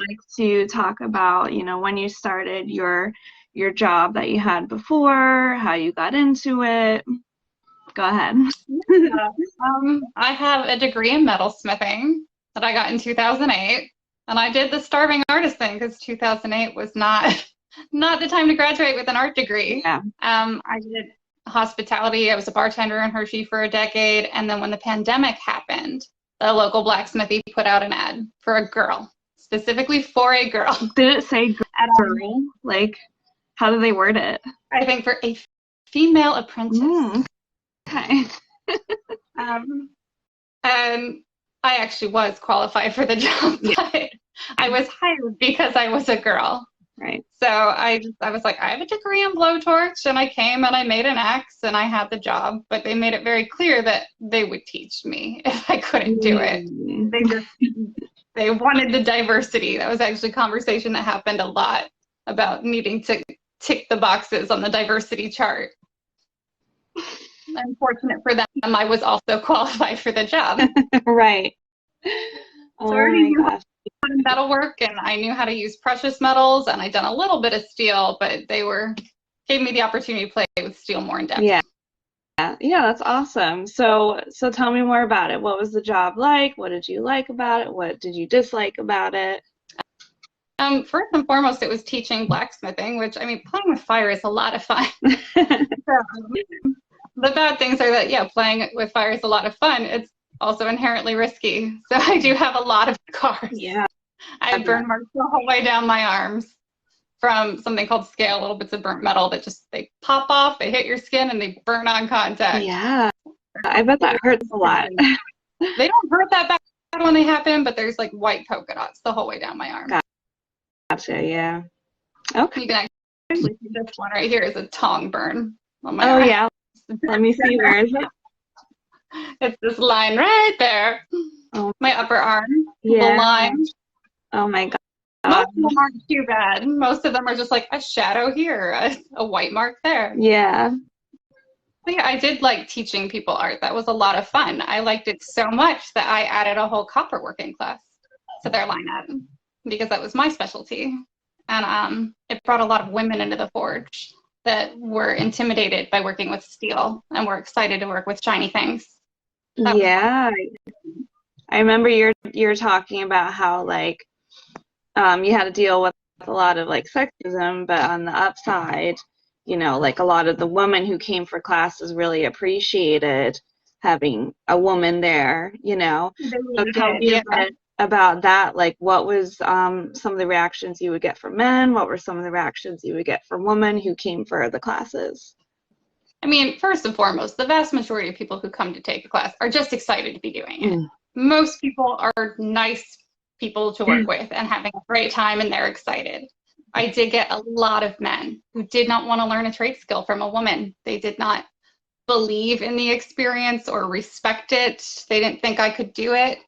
like to talk about, when you started your job that you had before, how you got into it. Go ahead. I have a degree in metalsmithing that I got in 2008, and I did the starving artist thing because 2008 was not not the time to graduate with an art degree. Yeah. I did hospitality. I was a bartender in Hershey for a decade, and then when the pandemic happened, the local blacksmithy put out an ad for a girl, specifically for a girl. Did it say And, girl? Like, how do they word it? I think for a female apprentice. Okay. And I actually was qualified for the job, but I was hired because I was a girl. Right. So I was like, I have a degree in blowtorch, and I came and I made an axe and I had the job, but they made it very clear that they would teach me if I couldn't do it. They wanted the diversity. That was actually a conversation that happened a lot about needing to tick the boxes on the diversity chart. Unfortunate for them, I was also qualified for the job. Right. So I already knew how metal work, and I knew how to use precious metals, and I'd done a little bit of steel, but they gave me the opportunity to play with steel more in depth. Yeah. Yeah, that's awesome. So tell me more about it. What was the job like? What did you like about it? What did you dislike about it? First and foremost, it was teaching blacksmithing, which, I mean, playing with fire is a lot of fun. The bad things are that, yeah, playing with fire is a lot of fun. It's also inherently risky. So I do have a lot of scars. Yeah. I have burn marks the whole way down my arms from something called scale, little bits of burnt metal that they pop off, they hit your skin, and they burn on contact. Yeah. I bet that hurts a lot. They don't hurt that bad when they happen, but there's like white polka dots the whole way down my arm. Gotcha, yeah. Okay. You can actually see this one right here is a tong burn on my arm. arm. Yeah. Let me see. Where is it? It's this line right there. Oh. My upper arm. Yeah. The line. Oh my God. Most of them aren't too bad. Most of them are just like a shadow here, a white mark there. Yeah. But yeah, I did like teaching people art. That was a lot of fun. I liked it so much that I added a whole copperworking class to their lineup because that was my specialty. And it brought a lot of women into the forge that were intimidated by working with steel and were excited to work with shiny things. Yeah. I remember you're talking about how like you had to deal with a lot of like sexism, but on the upside, like a lot of the women who came for classes really appreciated having a woman there, So tell me a bit about that. Like, what was some of the reactions you would get from men? What were some of the reactions you would get from women who came for the classes? I mean, first and foremost, the vast majority of people who come to take a class are just excited to be doing it. Most people are nice people to work with and having a great time, and they're excited. I did get a lot of men who did not want to learn a trade skill from a woman. They did not believe in the experience or respect it. They didn't think I could do it.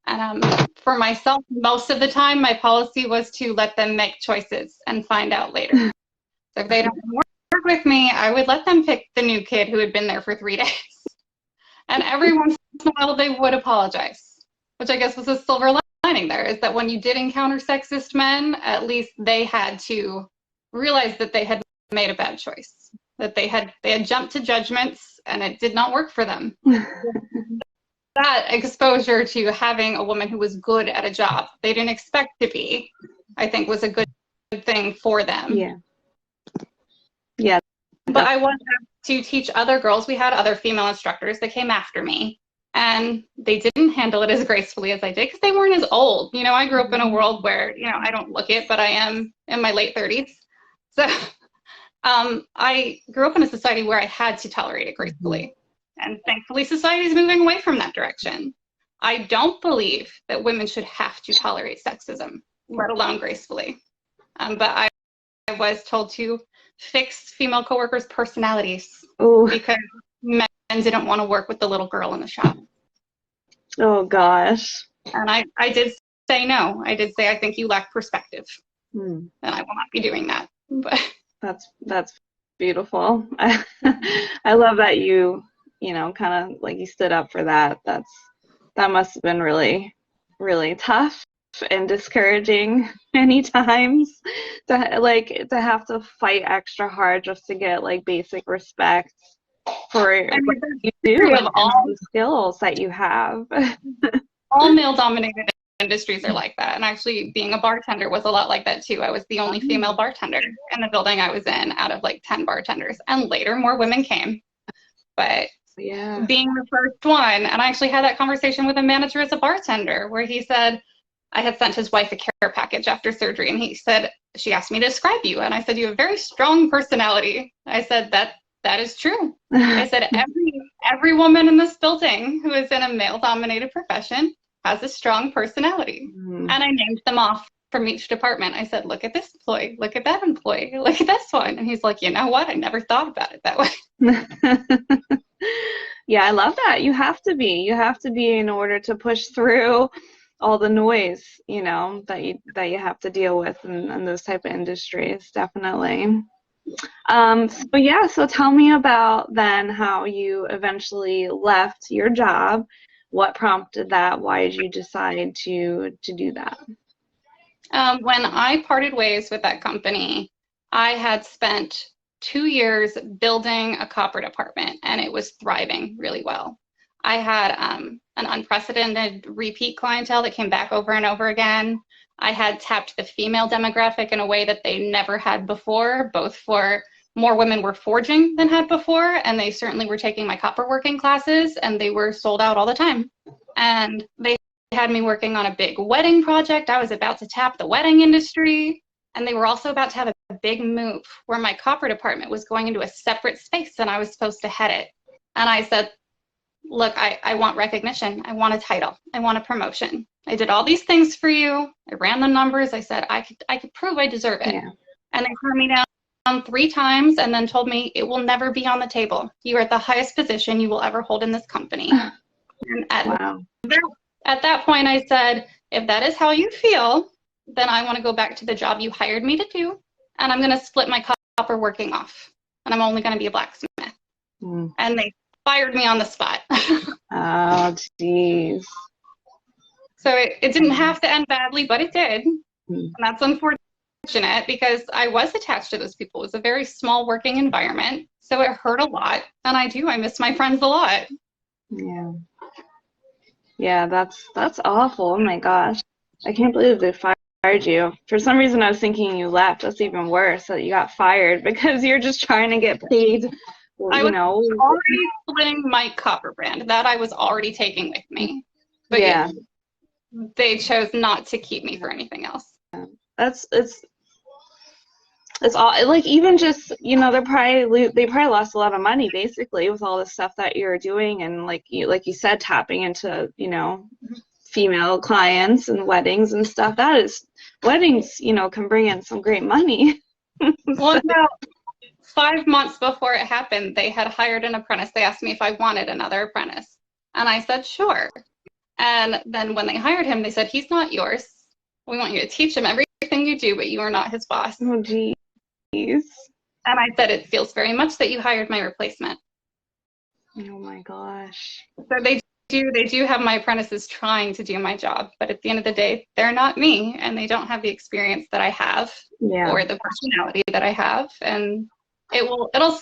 And for myself, most of the time, my policy was to let them make choices and find out later. So if they don't work with me, I would let them pick the new kid who had been there for 3 days. And every once in a while, they would apologize, which I guess was a silver lining there, is that when you did encounter sexist men, at least they had to realize that they had made a bad choice, that they had jumped to judgments and it did not work for them. That exposure to having a woman who was good at a job they didn't expect to be, I think was a good thing for them. Yeah. Yeah. But I wanted to teach other girls. We had other female instructors that came after me, and they didn't handle it as gracefully as I did because they weren't as old. I grew up in a world where, I don't look it, but I am in my late 30s. So I grew up in a society where I had to tolerate it gracefully. And thankfully, society is moving away from that direction. I don't believe that women should have to tolerate sexism, let alone gracefully. But I was told to fix female coworkers' personalities. Ooh. Because men didn't want to work with the little girl in the shop. Oh, gosh. And I did say no. I did say, I think you lack perspective. And I will not be doing that. But That's beautiful. I love that you kind of like you stood up for that. That must have been really, really tough. and discouraging many times to have to fight extra hard just to get like basic respect for I what mean, you the do history and of all the skills that you have. male-dominated industries are like that. And actually, being a bartender was a lot like that too. I was the only female bartender in the building I was in out of like 10 bartenders. And later, more women came. But Yeah. being the first one, and I actually had that conversation with a manager as a bartender where he said, I had sent his wife a care package after surgery, and he said, she asked me to describe you. And I said, you have a very strong personality. I said, that is true. I said, every woman in this building who is in a male-dominated profession has a strong personality. Mm. And I named them off from each department. I said, look at this employee, look at that employee, look at this one. And he's like, you know what? I never thought about it that way. Yeah, I love that. You have to be. You have to be in order to push through all the noise, that you have to deal with in those type of industries, definitely. So tell me about then how you eventually left your job. What prompted that? Why did you decide to do that? When I parted ways with that company, I had spent 2 years building a copper department, and it was thriving really well. I had an unprecedented repeat clientele that came back over and over again. I had tapped the female demographic in a way that they never had before, both for more women were forging than had before, and they certainly were taking my copper working classes, and they were sold out all the time. And they had me working on a big wedding project. I was about to tap the wedding industry, and they were also about to have a big move where my copper department was going into a separate space and I was supposed to head it. And I said, look, I want recognition. I want a title. I want a promotion. I did all these things for you. I ran the numbers. I said, I could prove I deserve it. Yeah. And they turned me down 3 times and then told me it will never be on the table. You are at the highest position you will ever hold in this company. And at that point, I said, if that is how you feel, then I want to go back to the job you hired me to do, and I'm going to split my copper working off, and I'm only going to be a blacksmith. Mm. And they fired me on the spot. Oh, jeez. So it didn't have to end badly, but it did. And that's unfortunate because I was attached to those people. It was a very small working environment, so it hurt a lot, and I miss my friends a lot. Yeah. Yeah, that's awful. Oh my gosh. I can't believe they fired you. For some reason I was thinking you left. That's even worse that you got fired because you're just trying to get paid. I was already splitting my copper brand that I was already taking with me. But yeah, they chose not to keep me for anything else. It's all like even just they probably lost a lot of money basically with all the stuff that you're doing and like you said tapping into female clients and weddings and stuff. Weddings can bring in some great money. Well, about 5 months before it happened, they had hired an apprentice. They asked me if I wanted another apprentice, and I said sure. And then when they hired him, they said, he's not yours. We want you to teach him everything you do, but you are not his boss. Oh, geez. And I said, it feels very much that you hired my replacement. Oh my gosh. So they do have my apprentices trying to do my job, but at the end of the day, they're not me, and they don't have the experience that I have or the personality that I have, and it'll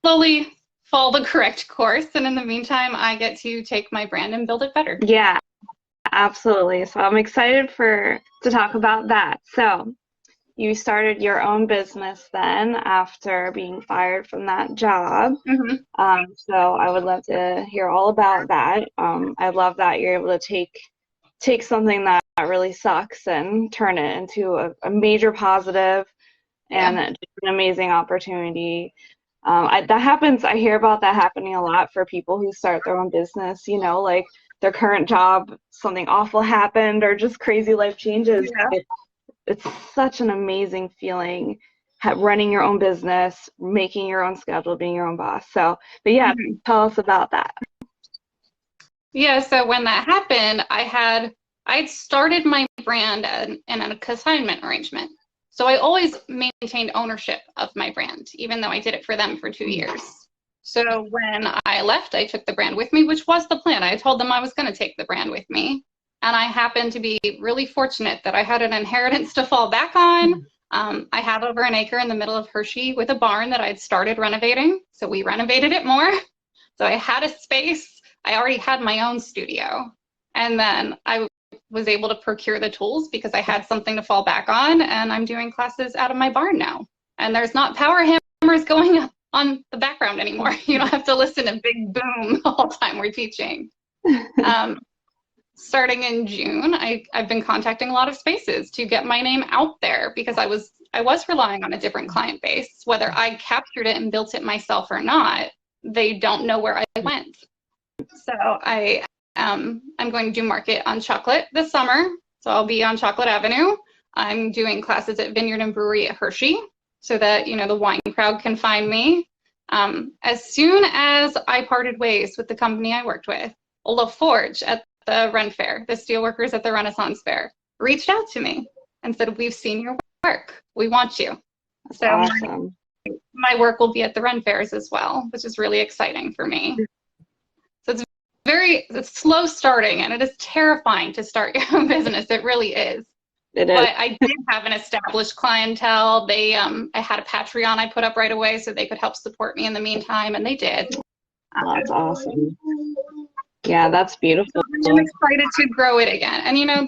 slowly follow the correct course, and in the meantime, I get to take my brand and build it better. Yeah, absolutely. So I'm excited to talk about that. So you started your own business then after being fired from that job. Mm-hmm. So I would love to hear all about that. I love that you're able to take something that really sucks and turn it into a major positive and an amazing opportunity. That happens. I hear about that happening a lot for people who start their own business, like their current job, something awful happened or just crazy life changes. Yeah. It's such an amazing feeling running your own business, making your own schedule, being your own boss. So, but yeah, tell us about that. Yeah, so when that happened, I'd started my brand in a consignment arrangement. So I always maintained ownership of my brand, even though I did it for them for 2 years. So when I left, I took the brand with me, which was the plan. I told them I was going to take the brand with me. And I happened to be really fortunate that I had an inheritance to fall back on. I have over an acre in the middle of Hershey with a barn that I'd started renovating. So we renovated it more. So I had a space. I already had my own studio. And then I was able to procure the tools because I had something to fall back on. And I'm doing classes out of my barn now. And there's not power hammers going up on the background anymore. You don't have to listen to big boom the whole time we're teaching. Starting in June, I've been contacting a lot of spaces to get my name out there because I was relying on a different client base. Whether I captured it and built it myself or not, they don't know where I went. So I'm going to do market on chocolate this summer. So I'll be on Chocolate Avenue. I'm doing classes at Vineyard and Brewery at Hershey so that, you know, the wine crowd can find me. As soon as I parted ways with the company I worked with, La Forge at the Ren Fair, the steelworkers at the Renaissance Fair, reached out to me and said, we've seen your work. We want you. That's so awesome. my work will be at the Ren Fairs as well, which is really exciting for me. So it's slow starting, and it is terrifying to start your own business. It really is. It is. But I did have an established clientele. They, I had a Patreon I put up right away so they could help support me in the meantime, and they did. That's awesome. Yeah, that's beautiful. I'm excited to grow it again. And you know,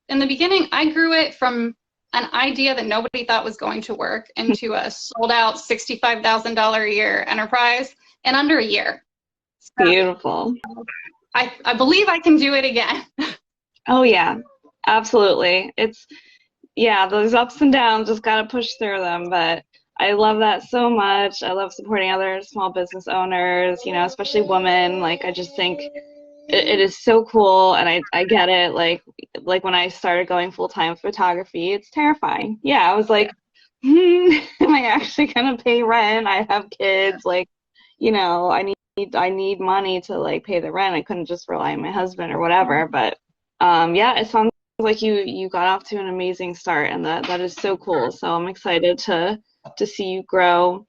in the beginning, I grew it from an idea that nobody thought was going to work into a sold out $65,000 a year enterprise in under a year. So beautiful. I believe I can do it again. Oh yeah, absolutely. Yeah, those ups and downs, just got to push through them. But I love that so much. I love supporting other small business owners, you know, especially women. Like, I just think it is so cool, and I get it. Like when I started going full-time photography, it's terrifying. Yeah, I was like, am I actually gonna pay rent? I have kids. Like, you know, I need money to like pay the rent. I couldn't just rely on my husband or whatever. But yeah, it sounds like you got off to an amazing start, and that is so cool. So I'm excited to see you grow.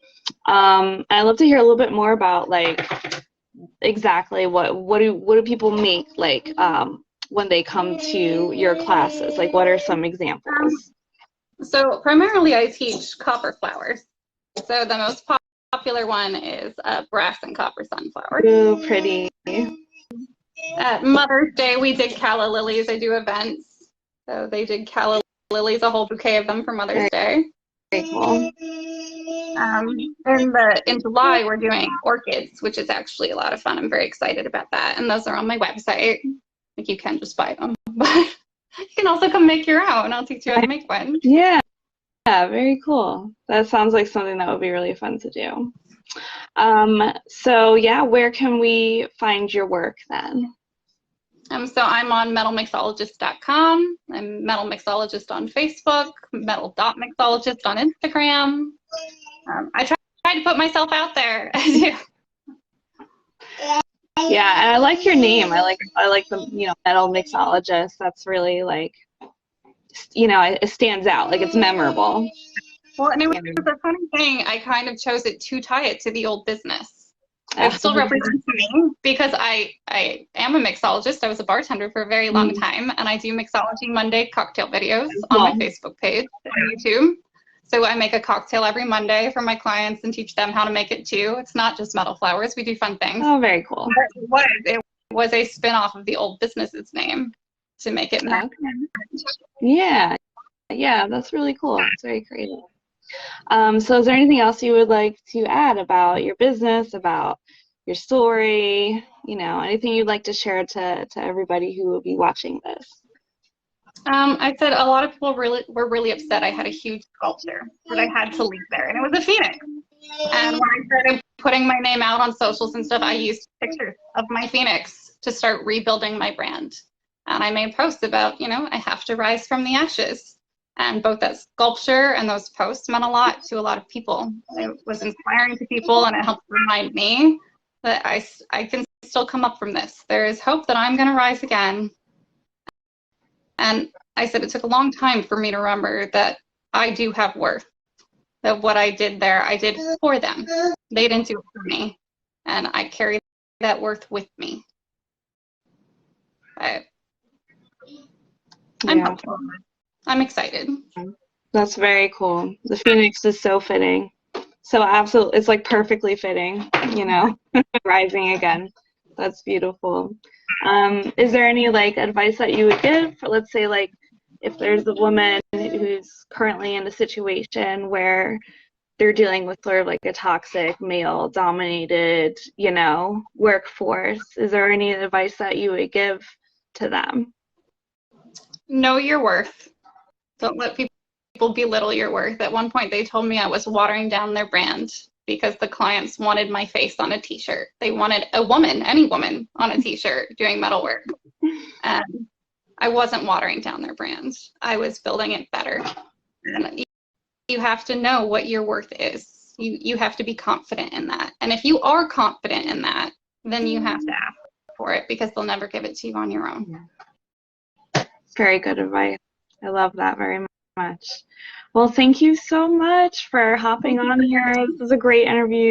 I'd love to hear a little bit more about like exactly what do people make like when they come to your classes? Like, what are some examples? So primarily I teach copper flowers. So the most popular one is brass and copper sunflower. Ooh, pretty. At Mother's Day, we did calla lilies. I do events. So they did calla lilies, a whole bouquet of them for Mother's Day. Very cool. In July, we're doing orchids, which is actually a lot of fun. I'm very excited about that. And those are on my website. Like, you can just buy them, but you can also come make your own. I'll teach you how to make one. Yeah, very cool. That sounds like something that would be really fun to do. So yeah, where can we find your work then? So I'm on metalmixologist.com. I'm Metal Mixologist on Facebook, metal.mixologist on Instagram. I try to put myself out there. I do. Yeah, and I like your name. I like the, you know, Metal Mixologist. That's really like, you know, it stands out. Like, it's memorable. Well, and it was a funny thing. I kind of chose it to tie it to the old business. It still represents me because I am a mixologist. I was a bartender for a very long time, and I do Mixology Monday cocktail videos on my Facebook page and YouTube. So I make a cocktail every Monday for my clients and teach them how to make it too. It's not just metal flowers. We do fun things. Oh, very cool. It was a spin-off of the old business's name to make it match. Yeah, that's really cool. It's very creative. So is there anything else you would like to add about your business, about your story, you know, anything you'd like to share to everybody who will be watching this? I said a lot of people were really upset. I had a huge sculpture that I had to leave there, and it was a phoenix. And when I started putting my name out on socials and stuff, I used pictures of my phoenix to start rebuilding my brand. And I made posts about, you know, I have to rise from the ashes. And both that sculpture and those posts meant a lot to a lot of people. It was inspiring to people, and it helped remind me that I can still come up from this. There is hope that I'm going to rise again. And I said it took a long time for me to remember that I do have worth, that what I did there, I did for them. They didn't do it for me. And I carry that worth with me. I'm Yeah. hopeful. I'm excited. That's very cool. The Phoenix is so fitting. So absolutely, it's like perfectly fitting, you know, rising again. That's beautiful. Is there any like advice that you would give for, let's say, like if there's a woman who's currently in a situation where they're dealing with sort of like a toxic male dominated, you know, workforce, is there any advice that you would give to them? Know your worth. Don't let people belittle your worth. At one point, they told me I was watering down their brand because the clients wanted my face on a t-shirt. They wanted a woman, any woman, on a t-shirt doing metal work. And I wasn't watering down their brand. I was building it better. And you have to know what your worth is. You have to be confident in that. And if you are confident in that, then you have to ask for it because they'll never give it to you on your own. Very good advice. I love that very much. Well, thank you so much for hopping on here. This was a great interview.